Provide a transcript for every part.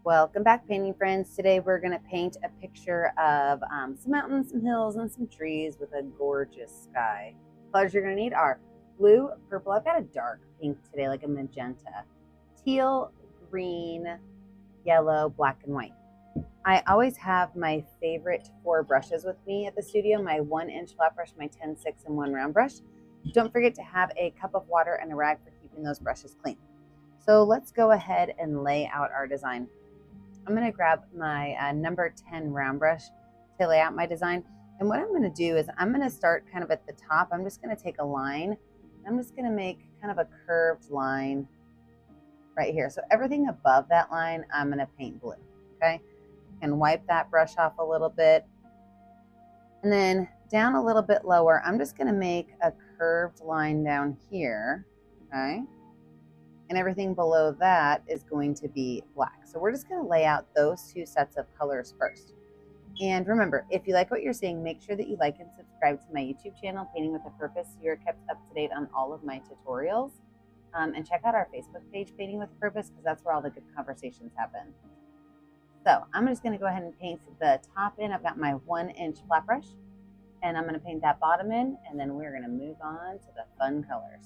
Welcome back, painting friends. Today we're going to paint a picture of some mountains, some hills, and some trees with a gorgeous sky. Colors you're going to need are blue, purple. I've got a dark pink today, like a magenta, teal, green, yellow, black, and white. I always have my favorite 4 brushes with me at the studio, my 1-inch flat brush, my 10-6, and 1 round brush. Don't forget to have a cup of water and a rag for keeping those brushes clean. So let's go ahead and lay out our design. I'm going to grab my number 10 round brush to lay out my design. And what I'm going to do is I'm going to start kind of at the top. I'm just going to take a line. I'm just going to make kind of a curved line right here. So everything above that line, I'm going to paint blue. Okay. And wipe that brush off a little bit. And then down a little bit lower, I'm just going to make a curved line down here. Okay. And everything below that is going to be black. So we're just going to lay out those 2 sets of colors first. And remember, if you like what you're seeing, make sure that you like and subscribe to my YouTube channel, Painting with a Purpose. So you're kept up to date on all of my tutorials. And check out our Facebook page, Painting with a Purpose, because that's where all the good conversations happen. So I'm just going to go ahead and paint the top in. I've got my 1-inch flat brush, and I'm going to paint that bottom in, and then we're going to move on to the fun colors.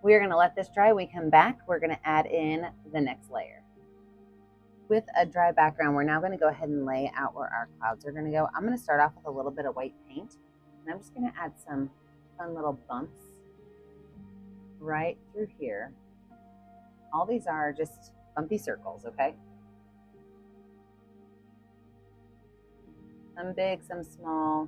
We're going to let this dry. When we come back, we're going to add in the next layer. With a dry background, we're now going to go ahead and lay out where our clouds are going to go. I'm going to start off with a little bit of white paint, and I'm just going to add some fun little bumps right through here. All these are just bumpy circles, okay? Some big, some small.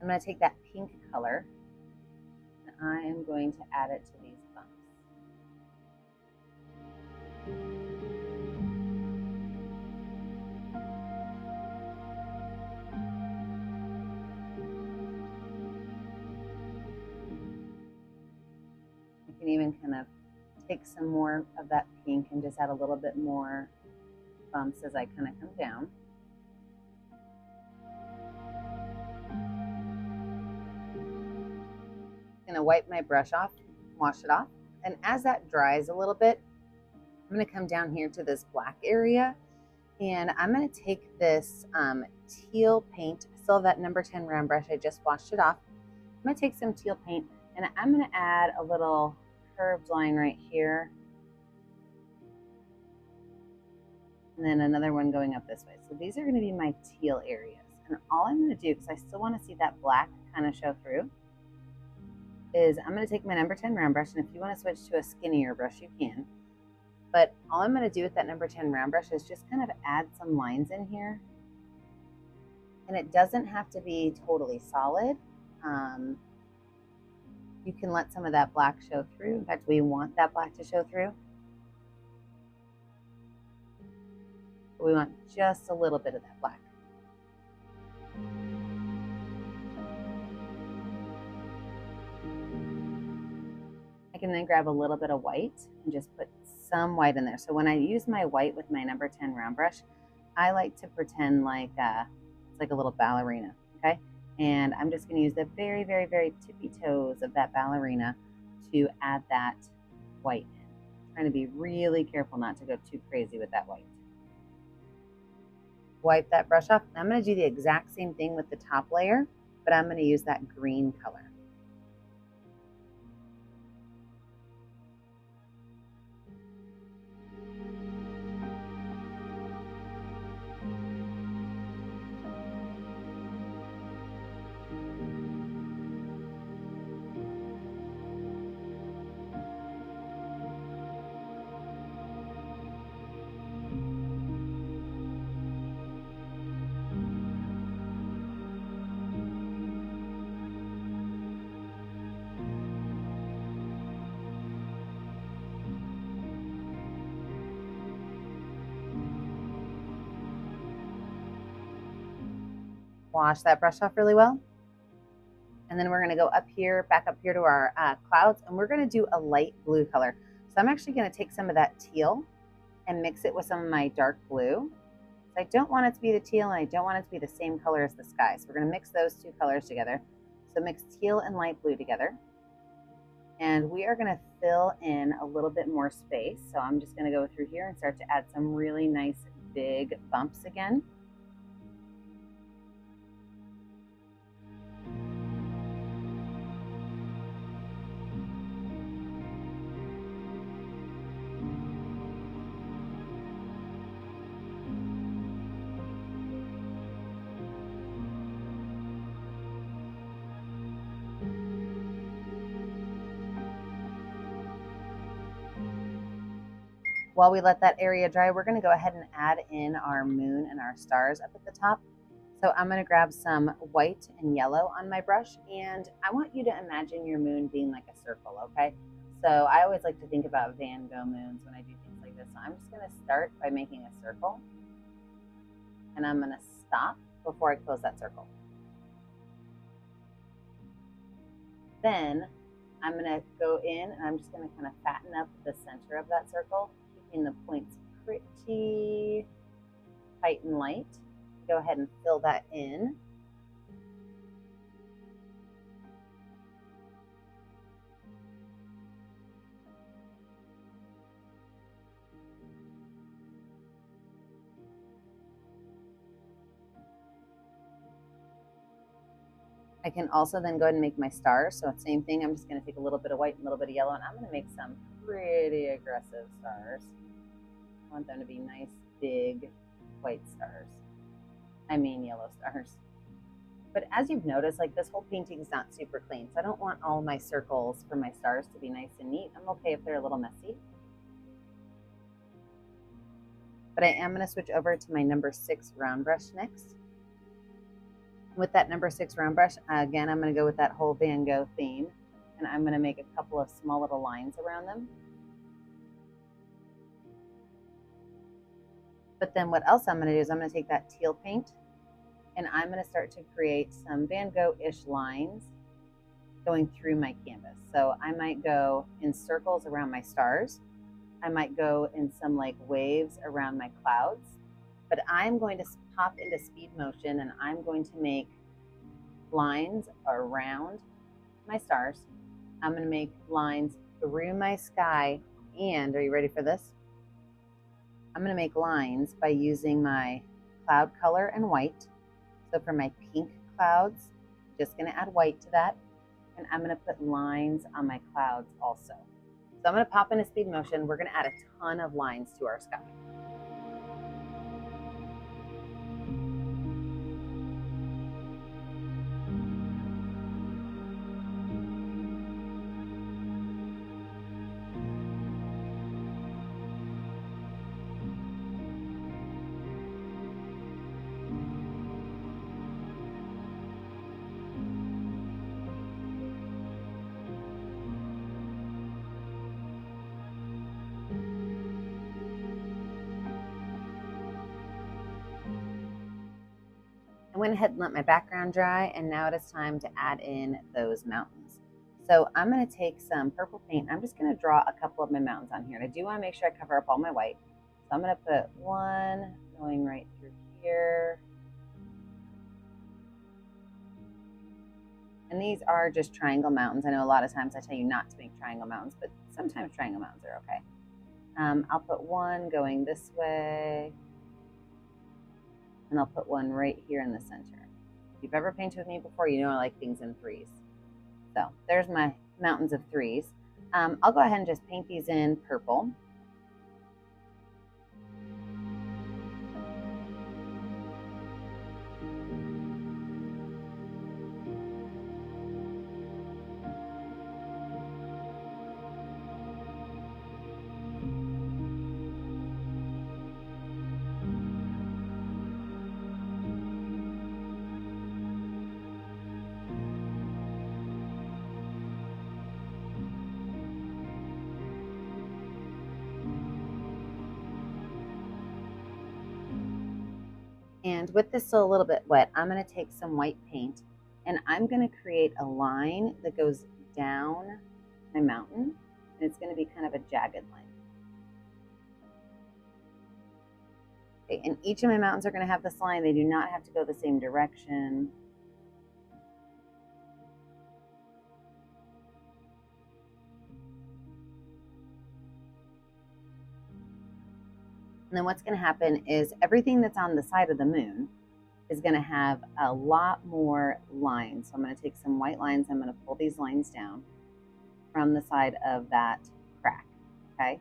I'm going to take that pink color, and I am going to add it to these bumps. I can even kind of take some more of that pink and just add a little bit more bumps as I kind of come down. I'm going to wipe my brush off, wash it off, and as that dries a little bit, I'm going to come down here to this black area, and I'm going to take this teal paint. I still have that number 10 round brush. I just washed it off. I'm going to take some teal paint, and I'm going to add a little curved line right here, and then another one going up this way. So these are going to be my teal areas, and all I'm going to do, because I still want to see that black kind of show through, is I'm going to take my number 10 round brush, and if you want to switch to a skinnier brush, you can. But all I'm going to do with that number 10 round brush is just kind of add some lines in here. And it doesn't have to be totally solid. You can let some of that black show through. In fact, we want that black to show through. But we want just a little bit of that black. I can then grab a little bit of white and just put some white in there. So when I use my white with my number 10 round brush, I like to pretend like it's like a little ballerina, okay? And I'm just going to use the very, very, very tippy toes of that ballerina to add that white in. Trying to be really careful not to go too crazy with that white. Wipe that brush off. I'm going to do the exact same thing with the top layer, but I'm going to use that green color. Wash that brush off really well. And then we're gonna go up here, back up here to our clouds, and we're gonna do a light blue color. So I'm actually gonna take some of that teal and mix it with some of my dark blue. So I don't want it to be the teal and I don't want it to be the same color as the sky. So we're gonna mix those two colors together. So mix teal and light blue together. And we are gonna fill in a little bit more space. So I'm just gonna go through here and start to add some really nice big bumps again. While we let that area dry, we're gonna go ahead and add in our moon and our stars up at the top. So I'm gonna grab some white and yellow on my brush, and I want you to imagine your moon being like a circle, okay? So I always like to think about Van Gogh moons when I do things like this. So I'm just gonna start by making a circle, and I'm gonna stop before I close that circle. Then I'm gonna go in and I'm just gonna kind of fatten up the center of that circle, keeping the points pretty tight and light. Go ahead and fill that in. I can also then go ahead and make my stars. So same thing, I'm just gonna take a little bit of white and a little bit of yellow, and I'm gonna make some pretty aggressive stars. I want them to be nice, big white stars. I mean yellow stars. But as you've noticed, like this whole painting is not super clean. So I don't want all my circles for my stars to be nice and neat. I'm okay if they're a little messy. But I am gonna switch over to my number 6 round brush next. With that number 6 round brush, again, I'm going to go with that whole Van Gogh theme, and I'm going to make a couple of small little lines around them. But then what else I'm going to do is I'm going to take that teal paint, and I'm going to start to create some Van Gogh-ish lines going through my canvas. So I might go in circles around my stars. I might go in some like waves around my clouds. But I'm going to pop into speed motion, and I'm going to make lines around my stars. I'm going to make lines through my sky, and are you ready for this? I'm going to make lines by using my cloud color and white. So for my pink clouds, just going to add white to that, and I'm going to put lines on my clouds also. So I'm going to pop into speed motion. We're going to add a ton of lines to our sky. I went ahead and let my background dry, and now it is time to add in those mountains. So I'm going to take some purple paint. I'm just going to draw a couple of my mountains on here. And I do want to make sure I cover up all my white. So I'm going to put one going right through here. And these are just triangle mountains. I know a lot of times I tell you not to make triangle mountains, but sometimes triangle mountains are okay. I'll put one going this way, and I'll put one right here in the center. If you've ever painted with me before, you know I like things in threes. So there's my mountains of threes. I'll go ahead and just paint these in purple. And with this still a little bit wet, I'm going to take some white paint and I'm going to create a line that goes down my mountain, and it's going to be kind of a jagged line. Okay, and each of my mountains are going to have this line. They do not have to go the same direction. And then what's going to happen is everything that's on the side of the moon is going to have a lot more lines. So I'm going to take some white lines. I'm going to pull these lines down from the side of that crack. Okay.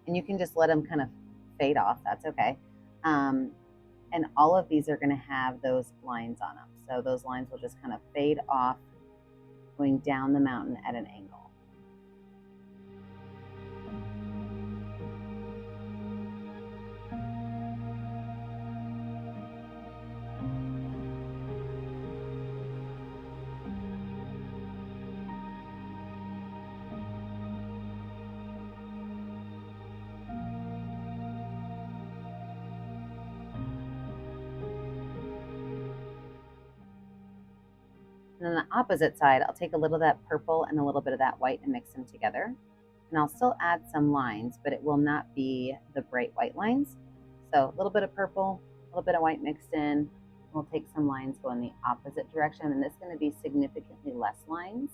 And you can just let them kind of fade off. That's okay. And all of these are going to have those lines on them. So those lines will just kind of fade off going down the mountain at an angle. And then the opposite side, I'll take a little of that purple and a little bit of that white and mix them together. And I'll still add some lines, but it will not be the bright white lines. So a little bit of purple, a little bit of white mixed in. We'll take some lines, go in the opposite direction, and this is going to be significantly less lines.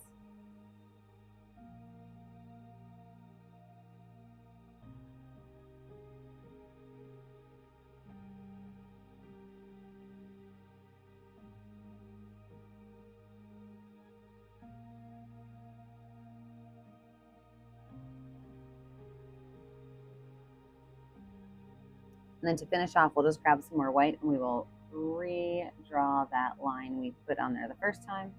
And then to finish off, we'll just grab some more white and we will redraw that line we put on there the first time.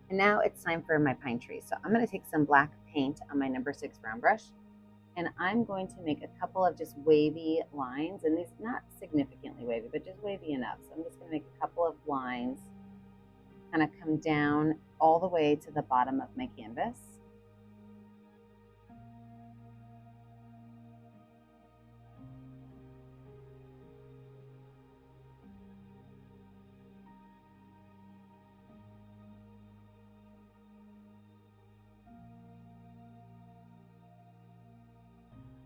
And now it's time for my pine tree. So I'm going to take some black paint on my number 6 brown brush, and I'm going to make a couple of just wavy lines, and these not significantly wavy, but just wavy enough. So I'm just going to make a couple of lines, kind of come down all the way to the bottom of my canvas.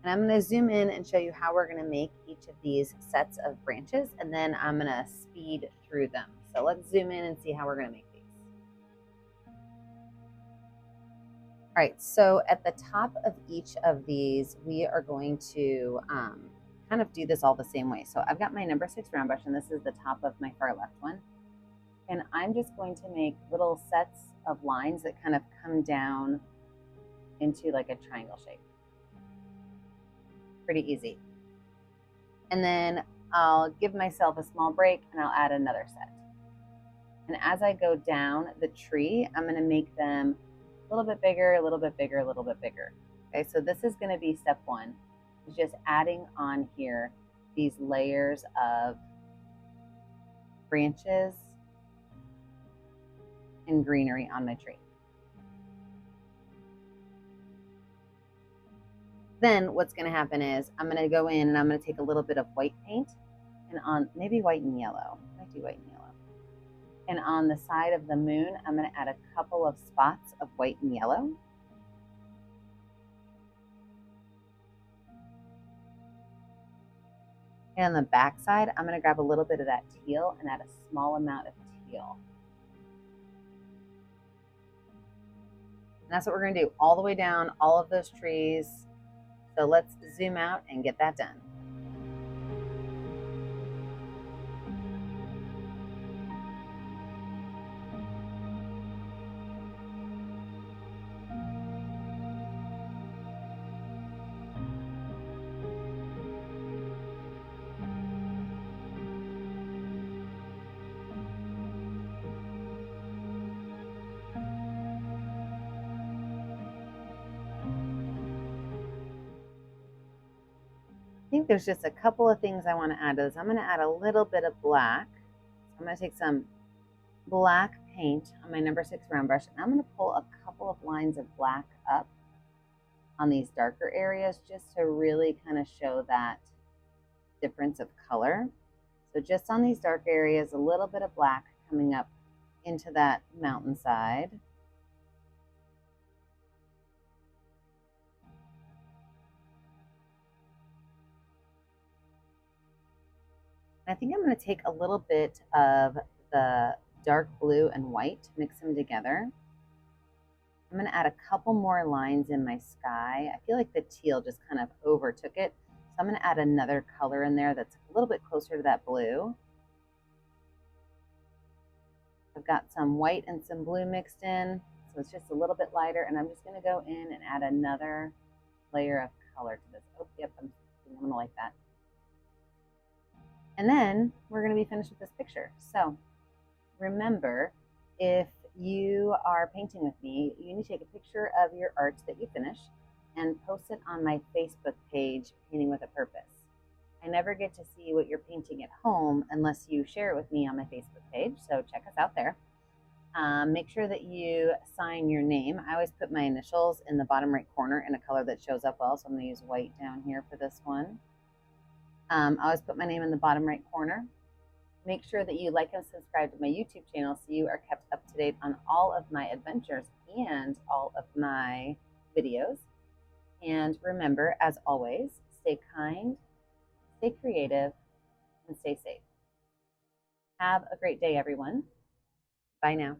And I'm going to zoom in and show you how we're going to make each of these sets of branches, and then I'm going to speed through them. So let's zoom in and see how we're going to make these. All right, so at the top of each of these, we are going to kind of do this all the same way. So I've got my number 6 round brush, and this is the top of my far left one. And I'm just going to make little sets of lines that kind of come down into like a triangle shape. Pretty easy. And then I'll give myself a small break and I'll add another set. And as I go down the tree, I'm going to make them a little bit bigger, a little bit bigger, a little bit bigger. Okay, so this is going to be step 1, is just adding on here these layers of branches and greenery on my tree. Then what's going to happen is I'm going to go in and I'm going to take a little bit of white paint, and on maybe white and yellow. I might do white and yellow. And on the side of the moon, I'm going to add a couple of spots of white and yellow. And on the back side, I'm going to grab a little bit of that teal and add a small amount of teal. And that's what we're going to do all the way down all of those trees. So let's zoom out and get that done. think there's just a couple of things I want to add to this. I'm going to add a little bit of black. So I'm going to take some black paint on my number 6 round brush, and I'm going to pull a couple of lines of black up on these darker areas just to really kind of show that difference of color. So just on these dark areas, a little bit of black coming up into that mountainside. I think I'm going to take a little bit of the dark blue and white, mix them together. I'm going to add a couple more lines in my sky. I feel like the teal just kind of overtook it. So I'm going to add another color in there that's a little bit closer to that blue. I've got some white and some blue mixed in, so it's just a little bit lighter, and I'm just going to go in and add another layer of color to this. Oh, yep, I'm going to like that. And then we're going to be finished with this picture. So remember, if you are painting with me, you need to take a picture of your art that you finish and post it on my Facebook page, Painting with a Purpose. I never get to see what you're painting at home unless you share it with me on my Facebook page, so check us out there. Make sure that you sign your name. I always put my initials in the bottom right corner in a color that shows up well, so I'm going to use white down here for this one. I always put my name in the bottom right corner. Make sure that you like and subscribe to my YouTube channel so you are kept up to date on all of my adventures and all of my videos. And remember, as always, stay kind, stay creative, and stay safe. Have a great day, everyone. Bye now.